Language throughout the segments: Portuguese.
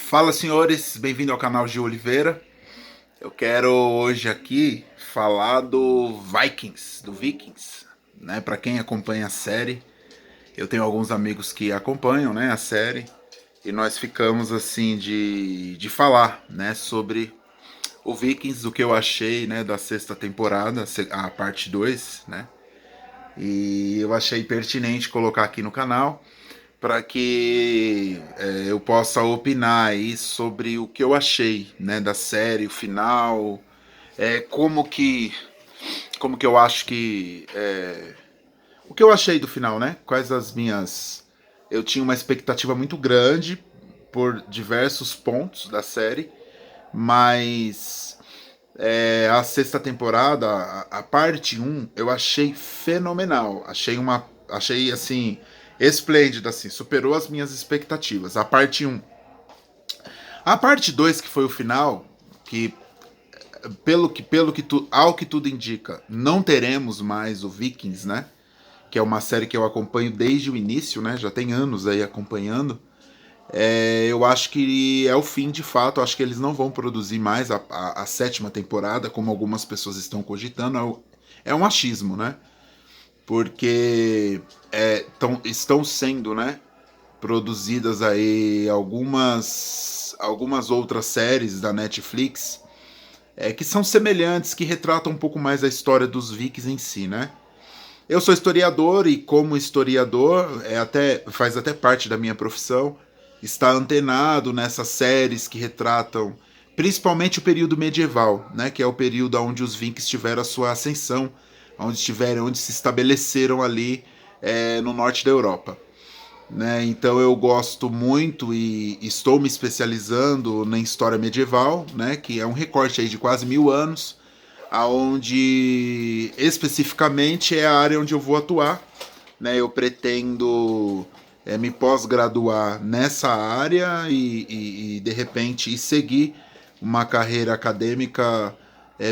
Fala, senhores, bem-vindo ao canal Gil Oliveira. Eu quero hoje aqui falar do Vikings, né? Para quem acompanha a série, eu tenho alguns amigos que acompanham, né, a série, e nós ficamos assim de falar, né, sobre o Vikings, o que eu achei, né, da sexta temporada, a parte 2, né? E eu achei pertinente colocar aqui no canal para que eu possa opinar aí sobre o que eu achei, né, da série, o final, é, como que eu acho que o que eu achei do final, né? Quais as minhas eu tinha uma expectativa muito grande por diversos pontos da série, mas a sexta temporada, a parte um eu achei fenomenal. Achei assim, esplêndida, assim, superou as minhas expectativas. A parte um. A parte 2 que foi o final, que ao que tudo indica, não teremos mais o Vikings, né? Que é uma série que eu acompanho desde o início, né? Já tem anos aí acompanhando. Eu acho que é o fim de fato. Eu acho que eles não vão produzir mais a sétima temporada, como algumas pessoas estão cogitando. É um achismo, né? Porque estão sendo, né, produzidas aí algumas outras séries da Netflix que são semelhantes, que retratam um pouco mais a história dos Vikings em si, né? Eu sou historiador e como historiador faz até parte da minha profissão estar antenado nessas séries que retratam principalmente o período medieval, né, que é o período onde os Vikings tiveram a sua ascensão, onde se estabeleceram ali no norte da Europa. Né? Então eu gosto muito e estou me especializando na história medieval, né? Que é um recorte aí de quase 1000 anos, aonde especificamente é a área onde eu vou atuar. Né? Eu pretendo me pós-graduar nessa área e de repente seguir uma carreira acadêmica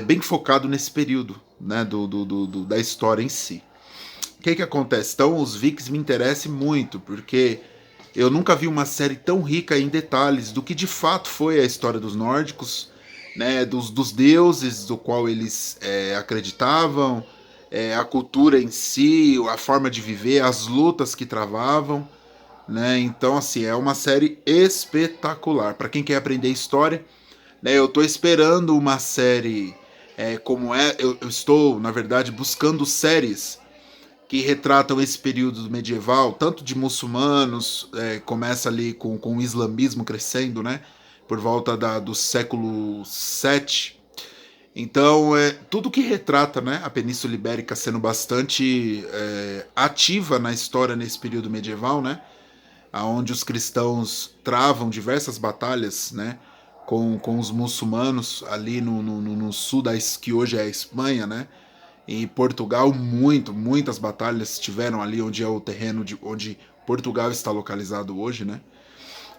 bem focado nesse período, né? Da história em si. O que acontece? Então, os Vikings me interessam muito, porque eu nunca vi uma série tão rica em detalhes do que de fato foi a história dos nórdicos, né, dos deuses do qual eles acreditavam, a cultura em si, a forma de viver, as lutas que travavam. Né? Então, assim, é uma série espetacular. Para quem quer aprender história, né, eu estou esperando uma série como eu estou, na verdade, buscando séries que retratam esse período medieval, tanto de muçulmanos, começa ali com o islamismo crescendo, né? Por volta do século VII. Então, tudo que retrata, né, a Península Ibérica sendo bastante ativa na história nesse período medieval, né? Onde os cristãos travam diversas batalhas, né? Com os muçulmanos ali no sul que hoje é a Espanha, né? Em Portugal, muitas batalhas tiveram ali onde é o terreno onde Portugal está localizado hoje, né?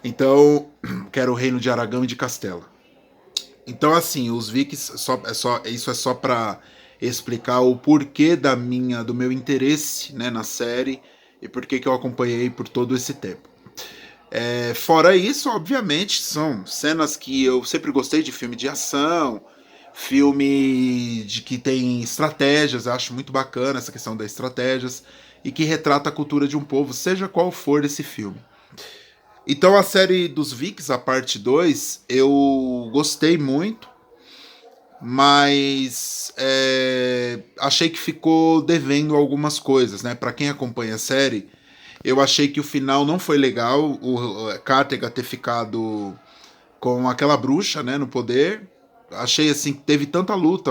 Então, que era o reino de Aragão e de Castela. Então, assim, os Vikings isso é só para explicar o porquê do meu interesse, né, na série e por que eu acompanhei por todo esse tempo. Fora isso, obviamente, são cenas que eu sempre gostei de filme de ação, filme de que tem estratégias, acho muito bacana essa questão das estratégias e que retrata a cultura de um povo, seja qual for esse filme. Então a série dos Vikings, a parte 2 eu gostei muito, mas achei que ficou devendo algumas coisas, né? Para quem acompanha a série, eu achei que o final não foi legal, o Kattegat ter ficado com aquela bruxa, né, no poder. Achei assim que teve tanta luta,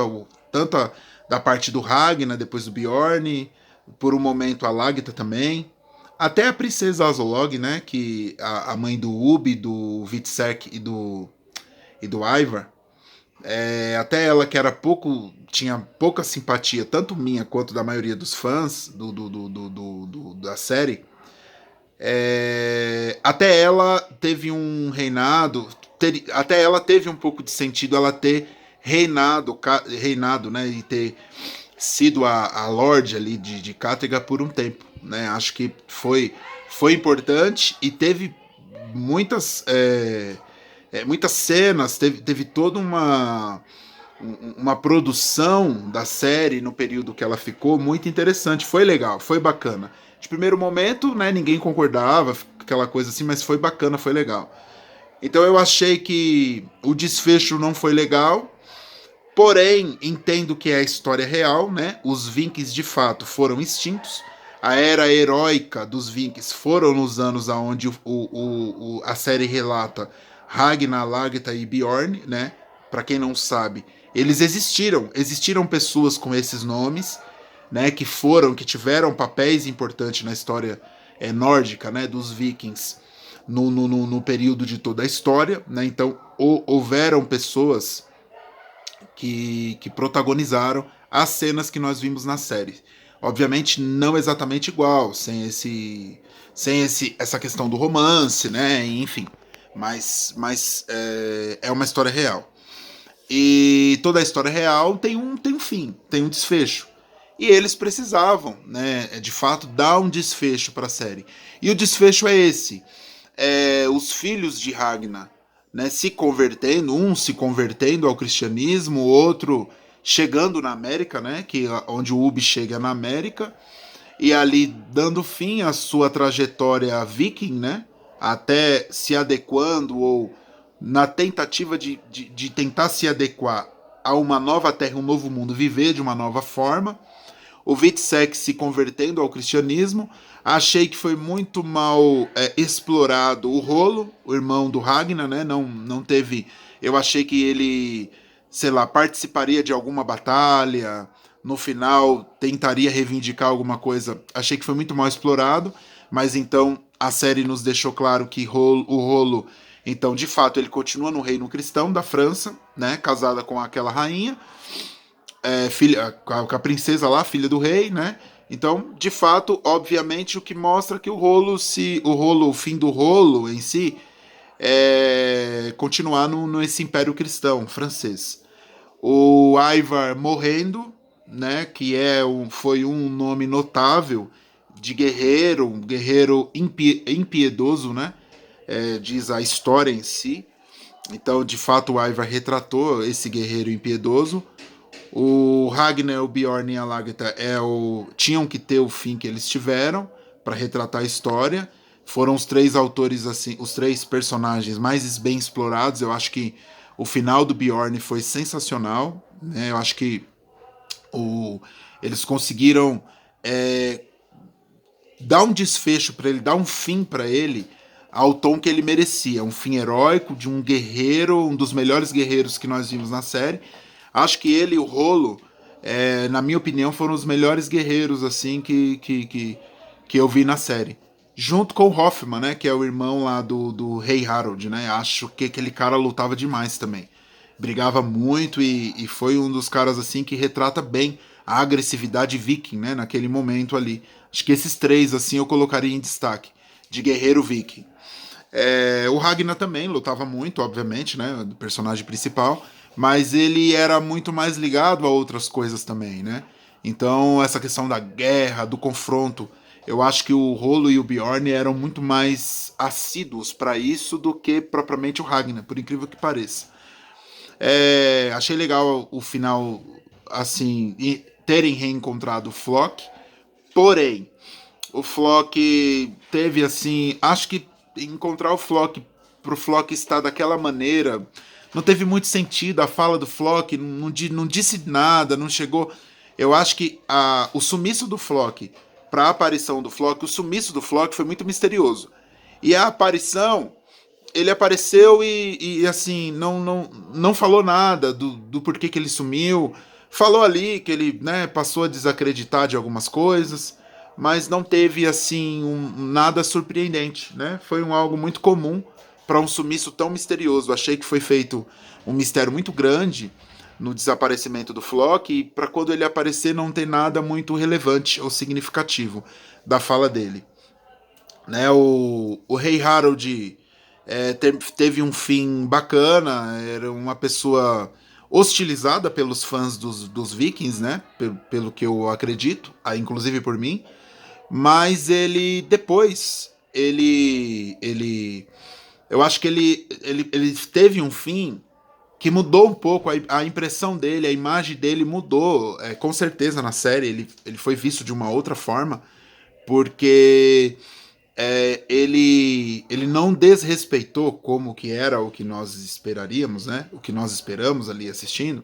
tanta da parte do Ragnar, depois do Bjorn, por um momento a Lagta também. Até a princesa Azolog, né, que a mãe do Ubi, do Vitsec e do Ivar, até ela que era tinha pouca simpatia, tanto minha quanto da maioria dos fãs da série, até ela teve um reinado, até ela teve um pouco de sentido ela ter reinado, né, e ter sido a Lorde ali de Kattegat por um tempo, né? Acho que foi importante e teve muitas muitas cenas, teve toda uma produção da série no período que ela ficou muito interessante. Foi legal, foi bacana. De primeiro momento, né, ninguém concordava, aquela coisa assim, mas foi bacana, foi legal. Então eu achei que o desfecho não foi legal, porém entendo que é a história real, né? Os Vikings de fato foram extintos. A era heróica dos Vikings foram nos anos aonde a série relata Ragnar, Lagertha e Bjorn, né? Para quem não sabe, eles existiram pessoas com esses nomes, né? Que tiveram papéis importantes na história nórdica, né? Dos Vikings no período de toda a história, né? Então houveram pessoas que protagonizaram as cenas que nós vimos na série. Obviamente não exatamente igual, sem essa questão do romance, né? Enfim, mas é uma história real. E toda a história real tem um fim, tem um desfecho. E eles precisavam, né, de fato, dar um desfecho para a série. E o desfecho é esse: os filhos de Ragnar, né, se convertendo, um se convertendo ao cristianismo, o outro chegando na América, né, onde o Ubi chega na América, e ali dando fim à sua trajetória viking, né, até se adequando ou na tentativa de tentar se adequar a uma nova terra, um novo mundo, viver de uma nova forma. O Witzek se convertendo ao cristianismo. Achei que foi muito mal explorado o Rolo, o irmão do Ragnar, né? Não teve. Eu achei que ele, sei lá, participaria de alguma batalha, no final tentaria reivindicar alguma coisa. Achei que foi muito mal explorado, mas então a série nos deixou claro que o Rolo, então de fato ele continua no reino cristão da França, né? Casada com aquela rainha, filha, com a princesa lá, filha do rei, né? Então, de fato, obviamente, o que mostra que o fim do rolo em si continuar nesse império cristão francês. O Ivar morrendo, né? Que foi um nome notável de guerreiro, um guerreiro impiedoso, né? Diz a história em si. Então, de fato, o Ivar retratou esse guerreiro impiedoso. O Ragnar, o Bjorn e a Lagertha tinham que ter o fim que eles tiveram para retratar a história. Foram os três autores, assim, os três personagens mais bem explorados. Eu acho que o final do Bjorn foi sensacional, né? Eu acho que eles conseguiram dar um desfecho para ele, dar um fim para ele ao tom que ele merecia. Um fim heróico de um guerreiro, um dos melhores guerreiros que nós vimos na série. Acho que ele e o Rolo, na minha opinião, foram os melhores guerreiros assim que eu vi na série. Junto com o Hoffman, né? Que é o irmão lá do Rei Harold, né? Acho que aquele cara lutava demais também. Brigava muito e foi um dos caras assim que retrata bem a agressividade viking, né? Naquele momento ali. Acho que esses três assim eu colocaria em destaque de guerreiro viking. O Ragnar também lutava muito, obviamente, né? Do personagem principal, mas ele era muito mais ligado a outras coisas também, né? Então, essa questão da guerra, do confronto, eu acho que o Rolo e o Bjorn eram muito mais assíduos para isso do que propriamente o Ragnar, por incrível que pareça. Achei legal o final, assim, terem reencontrado o Flock, porém, o Flock teve assim. Acho que encontrar o Flock pro Flock estar daquela maneira não teve muito sentido. A fala do Flock não disse nada, não chegou. Eu acho que o sumiço do Flock para a aparição do Flock, o sumiço do Flock foi muito misterioso. E a aparição, ele apareceu e assim, não falou nada do porquê que ele sumiu. Falou ali que ele, né, passou a desacreditar de algumas coisas, mas não teve assim nada surpreendente, né? Foi algo muito comum para um sumiço tão misterioso. Achei que foi feito um mistério muito grande no desaparecimento do Flock e para quando ele aparecer não tem nada muito relevante ou significativo da fala dele, né? O Rei Harold teve um fim bacana, era uma pessoa hostilizada pelos fãs dos Vikings, né? Pelo que eu acredito, inclusive por mim. Mas ele depois ele eu acho que ele teve um fim que mudou um pouco a impressão dele, a imagem dele mudou, com certeza na série ele foi visto de uma outra forma, porque ele não desrespeitou como que era o que nós esperaríamos, né? O que nós esperamos ali assistindo,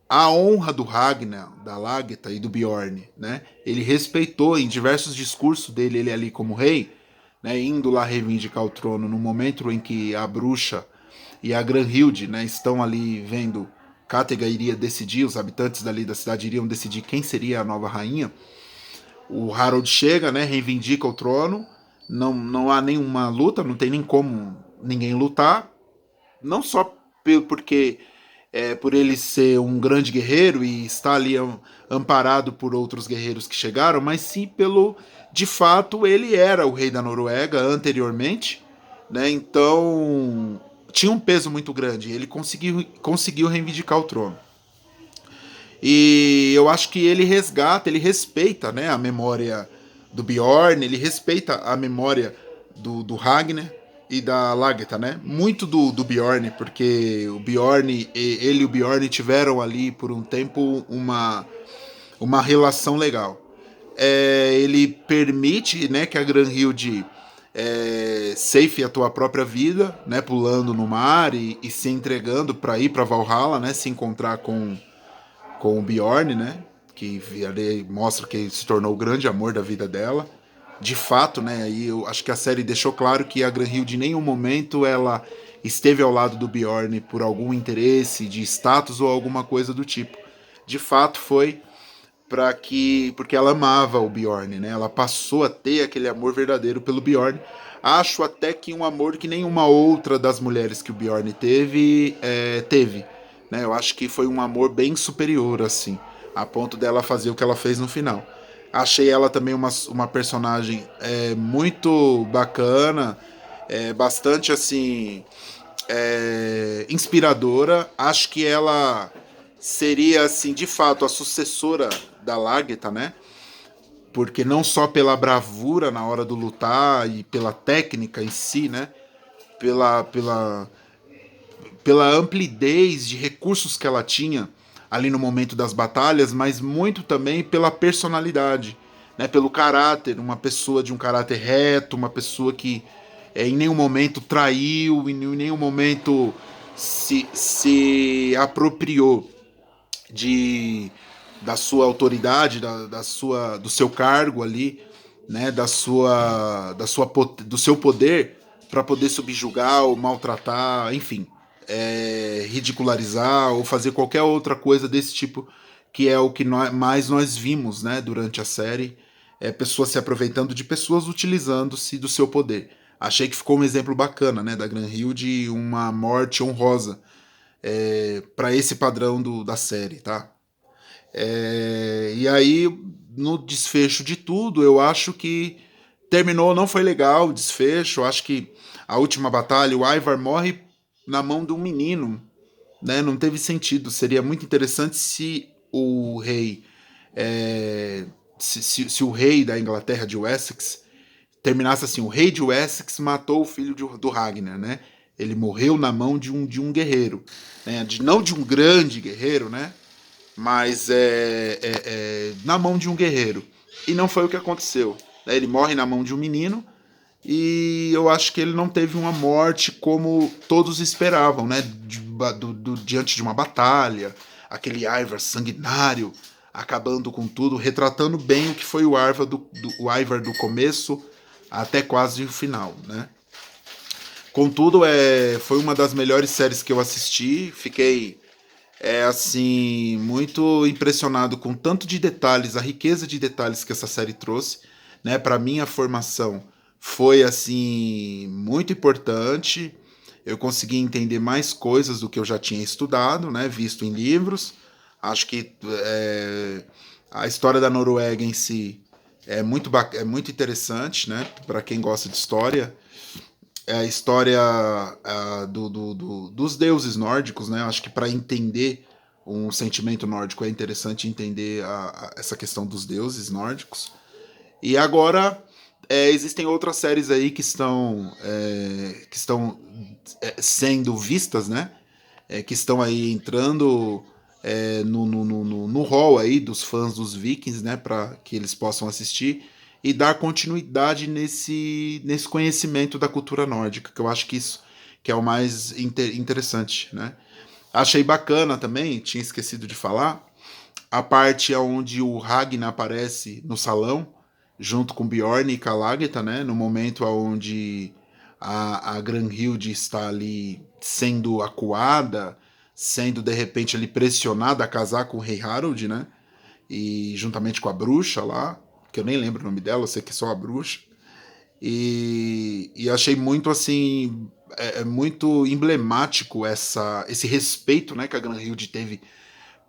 a honra do Ragnar, da Lagertha e do Bjorn, né? Ele respeitou em diversos discursos dele, ele ali como rei, né? Indo lá reivindicar o trono no momento em que a bruxa e a Granhilde, né? Estão ali vendo Cátega iria decidir, os habitantes dali da cidade iriam decidir quem seria a nova rainha. O Harold chega, né? Reivindica o trono. Não há nenhuma luta, não tem nem como ninguém lutar. Não só porque por ele ser um grande guerreiro e estar ali amparado por outros guerreiros que chegaram, mas sim pelo, de fato, ele era o rei da Noruega anteriormente, né? Então tinha um peso muito grande. Ele conseguiu reivindicar o trono. E eu acho que ele resgata, ele respeita, né, a memória do Bjorn, ele respeita a memória do Ragnar e da Lagertha, né? Muito do Bjorn, porque o Bjorn, ele e o Bjorn tiveram ali por um tempo uma relação legal. Ele permite, né, que a Granhilde safe a tua própria vida, né, pulando no mar e se entregando para ir para Valhalla, né, se encontrar com o Bjorn, né? Que ali mostra que ele se tornou o grande amor da vida dela. De fato, né? Aí eu acho que a série deixou claro que a Granhilde em nenhum momento ela esteve ao lado do Bjorn por algum interesse de status ou alguma coisa do tipo. De fato, foi porque ela amava o Bjorn, né? Ela passou a ter aquele amor verdadeiro pelo Bjorn. Acho até que um amor que nenhuma outra das mulheres que o Bjorn teve, né? Eu acho que foi um amor bem superior, assim, a ponto dela fazer o que ela fez no final. Achei ela também uma personagem muito bacana, bastante assim inspiradora. Acho que ela seria assim, de fato, a sucessora da Lagertha, né? Porque não só pela bravura na hora do lutar e pela técnica em si, né? Pela, pela, pela amplidez de recursos que ela tinha ali no momento das batalhas, mas muito também pela personalidade, né? Pelo caráter, uma pessoa de um caráter reto, uma pessoa que em nenhum momento traiu, em nenhum momento se apropriou de da sua autoridade, do seu cargo ali, né, do seu poder para poder subjugar ou maltratar, enfim, ridicularizar ou fazer qualquer outra coisa desse tipo, que é o que nós vimos, né, durante a série, pessoas se aproveitando de pessoas utilizando-se do seu poder. Achei que ficou um exemplo bacana, né, da Granhilde de uma morte honrosa para esse padrão da série, tá? E aí, no desfecho de tudo, eu acho que terminou, não foi legal o desfecho. Eu acho que a última batalha, o Ivar morre na mão de um menino, né? Não teve sentido. Seria muito interessante se o rei, se o rei da Inglaterra de Wessex terminasse assim: o rei de Wessex matou o filho do Ragnar, né? Ele morreu na mão de um guerreiro, né? Não de um grande guerreiro, né? Mas na mão de um guerreiro. E não foi o que aconteceu. Ele morre na mão de um menino e eu acho que ele não teve uma morte como todos esperavam, né? Diante de uma batalha, aquele Ivar sanguinário acabando com tudo, retratando bem o que foi o Ivar do começo até quase o final, né? Contudo, foi uma das melhores séries que eu assisti. Fiquei assim, muito impressionado com tanto de detalhes, a riqueza de detalhes que essa série trouxe, né? Para minha formação foi assim muito importante. Eu consegui entender mais coisas do que eu já tinha estudado, né? Visto em livros. Acho que a história da Noruega em si é muito interessante, né? Para quem gosta de história. É a história dos deuses nórdicos, né? Acho que para entender um sentimento nórdico é interessante entender essa questão dos deuses nórdicos. E agora Existem outras séries aí que estão sendo vistas, né? Que estão aí entrando no hall aí dos fãs dos Vikings, né? Para que eles possam assistir e dar continuidade nesse conhecimento da cultura nórdica, que eu acho que isso que é o mais interessante, né? Achei bacana também, tinha esquecido de falar, a parte onde o Ragnar aparece no salão, junto com Bjorn e Kalageta, né? No momento onde a Granhild está ali sendo acuada, sendo de repente ali pressionada a casar com o rei Harold, né? E juntamente com a bruxa lá, que eu nem lembro o nome dela, eu sei que é só a bruxa. E achei muito assim, muito emblemático esse respeito, né, que a Granhild teve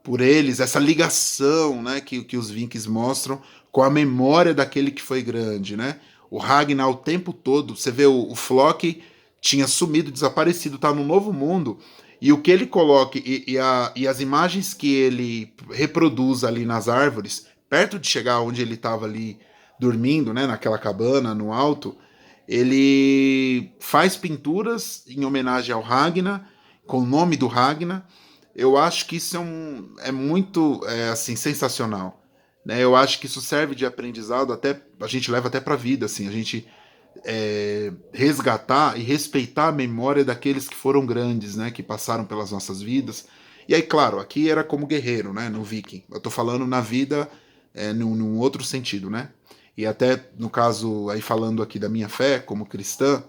por eles, essa ligação, né, que os Vikings mostram com a memória daquele que foi grande, né? O Ragnar o tempo todo, você vê o Flock tinha sumido, desaparecido, tá no novo mundo, e o que ele coloca e as imagens que ele reproduz ali nas árvores, perto de chegar onde ele estava ali dormindo, né, naquela cabana no alto, ele faz pinturas em homenagem ao Ragnar, com o nome do Ragnar. Eu acho que isso é muito assim sensacional, né? Eu acho que isso serve de aprendizado, até a gente leva até para a vida, assim, a gente resgatar e respeitar a memória daqueles que foram grandes, né? Que passaram pelas nossas vidas. E aí, claro, aqui era como guerreiro, né? No Viking. Eu tô falando na vida num outro sentido, né? E até no caso aí falando aqui da minha fé como cristã,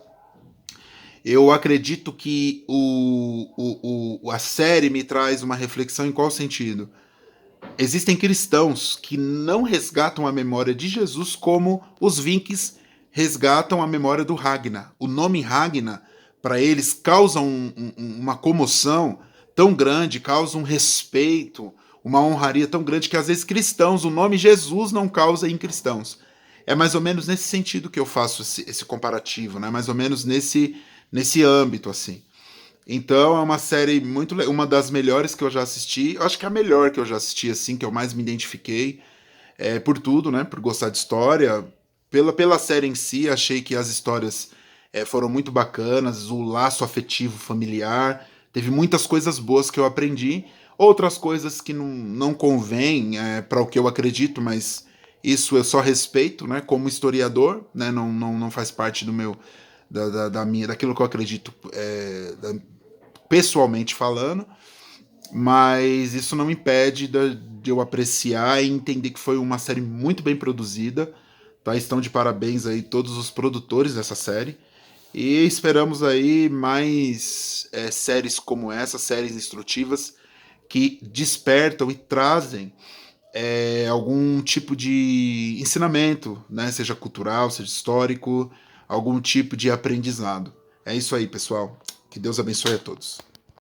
eu acredito que a série me traz uma reflexão em qual sentido? Existem cristãos que não resgatam a memória de Jesus como os Vikings resgatam a memória do Ragnar. O nome Ragnar, para eles, causa uma comoção tão grande, causa um respeito, uma honraria tão grande que às vezes cristãos, o nome Jesus não causa em cristãos. É mais ou menos nesse sentido que eu faço esse comparativo, né? Mais ou menos nesse âmbito, assim. Então é uma série uma das melhores que eu já assisti. Eu acho que é a melhor que eu já assisti, assim, que eu mais me identifiquei. Por tudo, né? Por gostar de história. Pela série em si, achei que as histórias foram muito bacanas, o laço afetivo familiar. Teve muitas coisas boas que eu aprendi, outras coisas que não convém para o que eu acredito, mas isso eu só respeito, né? Como historiador, né? Não faz parte do meu daquilo que eu acredito pessoalmente falando, mas isso não me impede de eu apreciar e entender que foi uma série muito bem produzida. Tá? Estão de parabéns aí todos os produtores dessa série. E esperamos aí mais séries como essa, séries instrutivas, que despertam e trazem algum tipo de ensinamento, né? Seja cultural, seja histórico, algum tipo de aprendizado. É isso aí, pessoal. Que Deus abençoe a todos.